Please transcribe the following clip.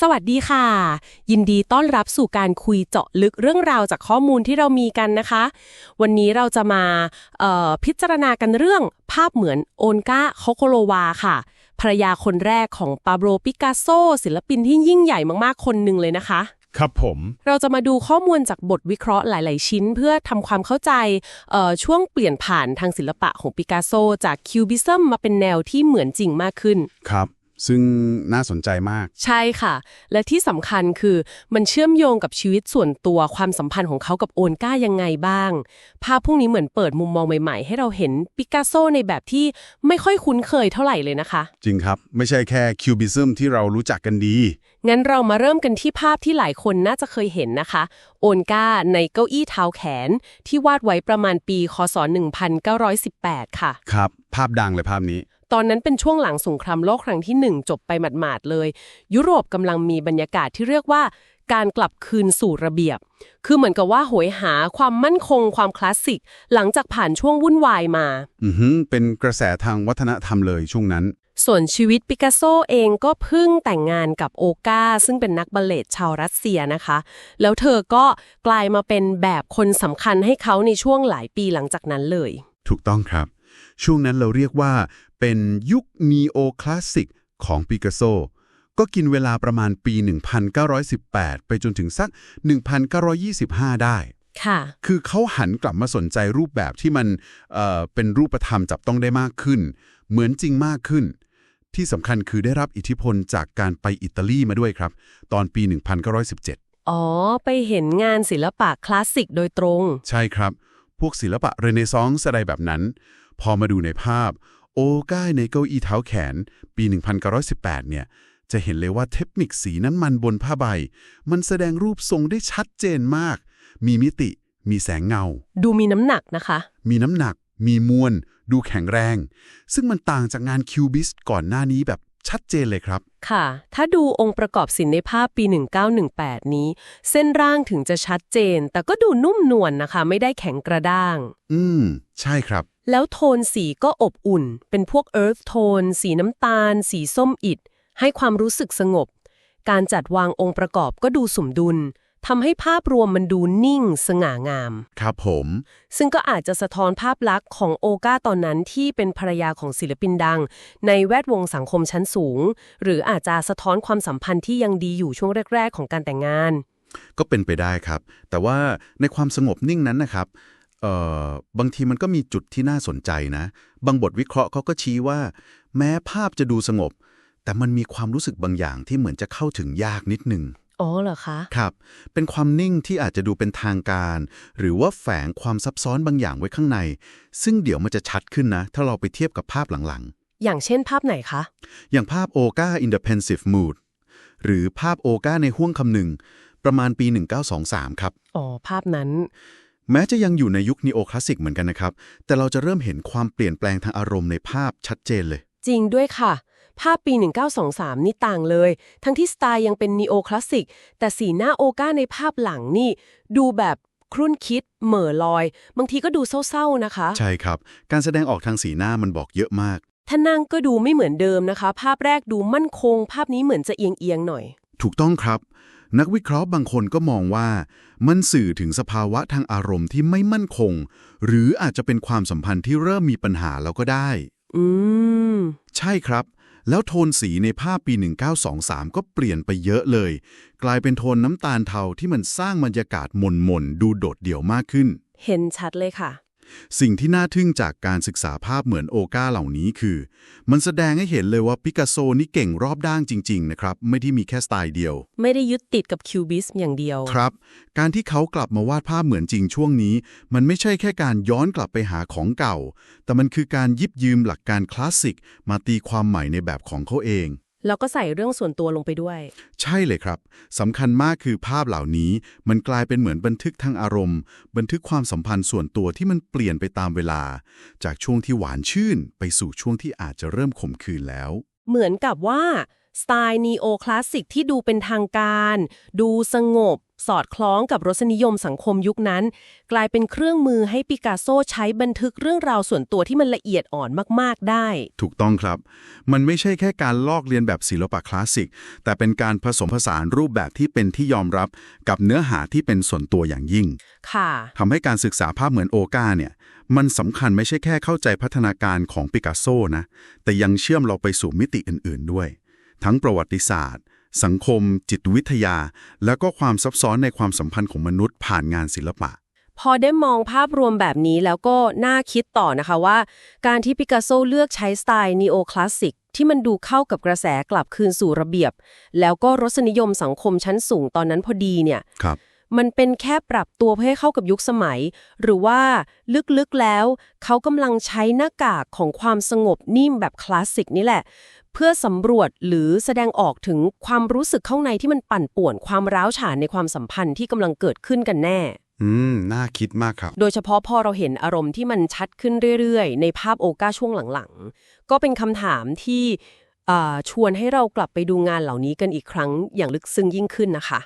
สวัสดีค่ะยินดีต้อนรับสู่การคุยเจาะลึกเรื่องราวจากข้อมูลที่เรามีกันนะคะวันนี้เราจะมาพิจารณากันเรื่องภาพเหมือนโอนกาโคโคโลวาค่ะภรรยาคนแรกของปาโบรปิกัสโซศิลปินที่ยิ่งใหญ่มากๆคนหนึ่งเลยนะคะครับผมเราจะมาดูข้อมูลจากบทวิเคราะห์หลายๆชิ้นเพื่อทำความเข้าใจช่วงเปลี่ยนผ่านทางศิลปะของปิกัสโซจากคิวบิซึมมาเป็นแนวที่เหมือนจริงมากขึ้นครับซึ่งน่าสนใจมากใช่ค่ะและที่สำคัญคือมันเชื่อมโยงกับชีวิตส่วนตัวความสัมพันธ์ของเขากับโอนก้ายังไงบ้างภาพพวกนี้เหมือนเปิดมุมมองใหม่ๆให้เราเห็นปิกัสโซในแบบที่ไม่ค่อยคุ้นเคยเท่าไหร่เลยนะคะจริงครับไม่ใช่แค่คิวบิซึมที่เรารู้จักกันดีงั้นเรามาเริ่มกันที่ภาพที่หลายคนน่าจะเคยเห็นนะคะโอนก้าในเก้าอี้เท้าแขนที่วาดไว้ประมาณปีคศ1918ค่ะครับภาพดังเลยภาพนี้ตอนนั้นเป็นช่วงหลังสงครามโลกครั้งที่1จบไปหมาดๆเลยยุโรปกำลังมีบรรยากาศที่เรียกว่าการกลับคืนสู่ระเบียบคือเหมือนกับว่าโหยหาความมั่นคงความคลาสสิกหลังจากผ่านช่วงวุ่นวายมาเป็นกระแสทางวัฒนธรรมเลยช่วงนั้นส่วนชีวิตปิกัสโซเองก็เพิ่งแต่งงานกับโอกาซึ่งเป็นนักบัลเลต์ชาวรัสเซียนะคะแล้วเธอก็กลายมาเป็นแบบคนสำคัญให้เขาในช่วงหลายปีหลังจากนั้นเลยถูกต้องครับช่วงนั้นเราเรียกว่าเป็นยุคนีโอคลาสสิกของปิกัสโซก็กินเวลาประมาณปี 1918 ไปจนถึงสัก 1925 ได้ค่ะคือเขาหันกลับมาสนใจรูปแบบที่มันเป็นรูปธรรมจับต้องได้มากขึ้นเหมือนจริงมากขึ้นที่สำคัญคือได้รับอิทธิพลจากการไปอิตาลีมาด้วยครับตอนปี 1917 อ๋อไปเห็นงานศิลปะคลาสสิกโดยตรงใช่ครับพวกศิลปะเรเนซองส์อะไรแบบนั้นพอมาดูในภาพโอก้าในเก้าอี้เท้าแขนปี 1918 เนี่ยจะเห็นเลยว่าเทคนิคสีน้ำมันบนผ้าใบมันแสดงรูปทรงได้ชัดเจนมากมีมิติมีแสงเงาดูมีน้ำหนักนะคะมีน้ำหนักมีมวลดูแข็งแรงซึ่งมันต่างจากงานคิวบิสก่อนหน้านี้แบบชัดเจนเลยครับค่ะถ้าดูองค์ประกอบศิลป์ในภาพปี 1918 นี้เส้นร่างถึงจะชัดเจนแต่ก็ดูนุ่มนวลนะคะไม่ได้แข็งกระด้างใช่ครับแล้วโทนสีก็อบอุ่นเป็นพวกเอิร์ธโทนสีน้ำตาลสีส้มอิฐให้ความรู้สึกสงบการจัดวางองค์ประกอบก็ดูสมดุลทำให้ภาพรวมมันดูนิ่งสง่างามครับผมซึ่งก็อาจจะสะท้อนภาพลักษณ์ของโอกาตอนนั้นที่เป็นภรรยาของศิลปินดังในแวดวงสังคมชั้นสูงหรืออาจจะสะท้อนความสัมพันธ์ที่ยังดีอยู่ช่วงแรกๆของการแต่งงานก็เป็นไปได้ครับแต่ว่าในความสงบนิ่งนั้นนะครับบางทีมันก็มีจุดที่น่าสนใจนะบางบทวิเคราะห์เขาก็ชี้ว่าแม้ภาพจะดูสงบแต่มันมีความรู้สึกบางอย่างที่เหมือนจะเข้าถึงยากนิดนึงอ๋อเหรอคะครับเป็นความนิ่งที่อาจจะดูเป็นทางการหรือว่าแฝงความซับซ้อนบางอย่างไว้ข้างในซึ่งเดี๋ยวมันจะชัดขึ้นนะถ้าเราไปเทียบกับภาพหลังๆอย่างเช่นภาพไหนคะอย่างภาพโอกา in the pensive mood หรือภาพโอกาในห้วงคำหนึ่งประมาณปี 1923 ครับอ๋อภาพนั้นแม้จะยังอยู่ในยุคนีโอคลาสสิกเหมือนกันนะครับแต่เราจะเริ่มเห็นความเปลี่ยนแปลงทางอารมณ์ในภาพชัดเจนเลยจริงด้วยค่ะภาพปี 1923 นี่ต่างเลยทั้งที่สไตล์ยังเป็นนีโอคลาสสิกแต่สีหน้าโอกาในภาพหลังนี่ดูแบบครุ่นคิดเหม่อลอยบางทีก็ดูเศร้าๆนะคะใช่ครับการแสดงออกทางสีหน้ามันบอกเยอะมากถ้านั่งก็ดูไม่เหมือนเดิมนะคะภาพแรกดูมั่นคงภาพนี้เหมือนจะเอียงๆหน่อยถูกต้องครับนักวิเคราะห์บางคนก็มองว่ามันสื่อถึงสภาวะทางอารมณ์ที่ไม่มั่นคงหรืออาจจะเป็นความสัมพันธ์ที่เริ่มมีปัญหาแล้วก็ได้ใช่ครับแล้วโทนสีในภาพปี 1923 ก็เปลี่ยนไปเยอะเลยกลายเป็นโทนน้ำตาลเทาที่มันสร้างบรรยากาศหม่นๆดูโดดเดี่ยวมากขึ้นเห็นชัดเลยค่ะสิ่งที่น่าทึ่งจากการศึกษาภาพเหมือนโอกาเหล่านี้คือมันแสดงให้เห็นเลยว่าปิกัสโซนี่เก่งรอบด้านจริงๆนะครับไม่ได้มีแค่สไตล์เดียวไม่ได้ยึดติดกับคิวบิสอย่างเดียวครับการที่เขากลับมาวาดภาพเหมือนจริงช่วงนี้มันไม่ใช่แค่การย้อนกลับไปหาของเก่าแต่มันคือการหยิบยืมหลักการคลาสสิกมาตีความใหม่ในแบบของเขาเองแล้วก็ใส่เรื่องส่วนตัวลงไปด้วยใช่เลยครับสำคัญมากคือภาพเหล่านี้มันกลายเป็นเหมือนบันทึกทางอารมณ์บันทึกความสัมพันธ์ส่วนตัวที่มันเปลี่ยนไปตามเวลาจากช่วงที่หวานชื่นไปสู่ช่วงที่อาจจะเริ่มขมขื่นแล้วเหมือนกับว่าสไตล์นีโอคลาสสิกที่ดูเป็นทางการดูสงบ สอดคล้องกับรสนิยมสังคมยุคนั้นกลายเป็นเครื่องมือให้ปิกัสโซใช้บันทึกเรื่องราวส่วนตัวที่มันละเอียดอ่อนมากๆได้ถูกต้องครับมันไม่ใช่แค่การลอกเลียนแบบศิลปะคลาสสิกแต่เป็นการผสมผสานรูปแบบที่เป็นที่ยอมรับกับเนื้อหาที่เป็นส่วนตัวอย่างยิ่งค่ะทำให้การศึกษาภาพเหมือนโอกาเนี่ยมันสำคัญไม่ใช่แค่เข้าใจพัฒนาการของปิกัสโซนะแต่ยังเชื่อมเราไปสู่มิติอื่นๆด้วยทั้งประวัติศาสตร์สังคมจิตวิทยาแล้วก็ความซับซ้อนในความสัมพันธ์ของมนุษย์ผ่านงานศิลปะพอได้มองภาพรวมแบบนี้แล้วก็น่าคิดต่อนะคะว่าการที่ปิกัสโซเลือกใช้สไตล์นีโอคลาสสิกที่มันดูเข้ากับกระแสกลับคืนสู่ระเบียบแล้วก็รสนิยมสังคมชั้นสูงตอนนั้นพอดีเนี่ยมันเป็นแค่ปรับตัวเพื่อให้เข้ากับยุคสมัยหรือว่าลึกๆแล้วเขากำลังใช้หน้ากากของความสงบนิ่มแบบคลาสสิกนี่แหละเพื่อสำรวจหรือแสดงออกถึงความรู้สึกข้างในที่มันปั่นป่วนความร้าวฉานในความสัมพันธ์ที่กำลังเกิดขึ้นกันแน่น่าคิดมากครับโดยเฉพาะพอเราเห็นอารมณ์ที่มันชัดขึ้นเรื่อยๆในภาพโอกาช่วงหลังๆก็เป็นคำถามที่ชวนให้เรากลับไปดูงานเหล่านี้กันอีกครั้งอย่างลึกซึ้งยิ่งขึ้นนะคะ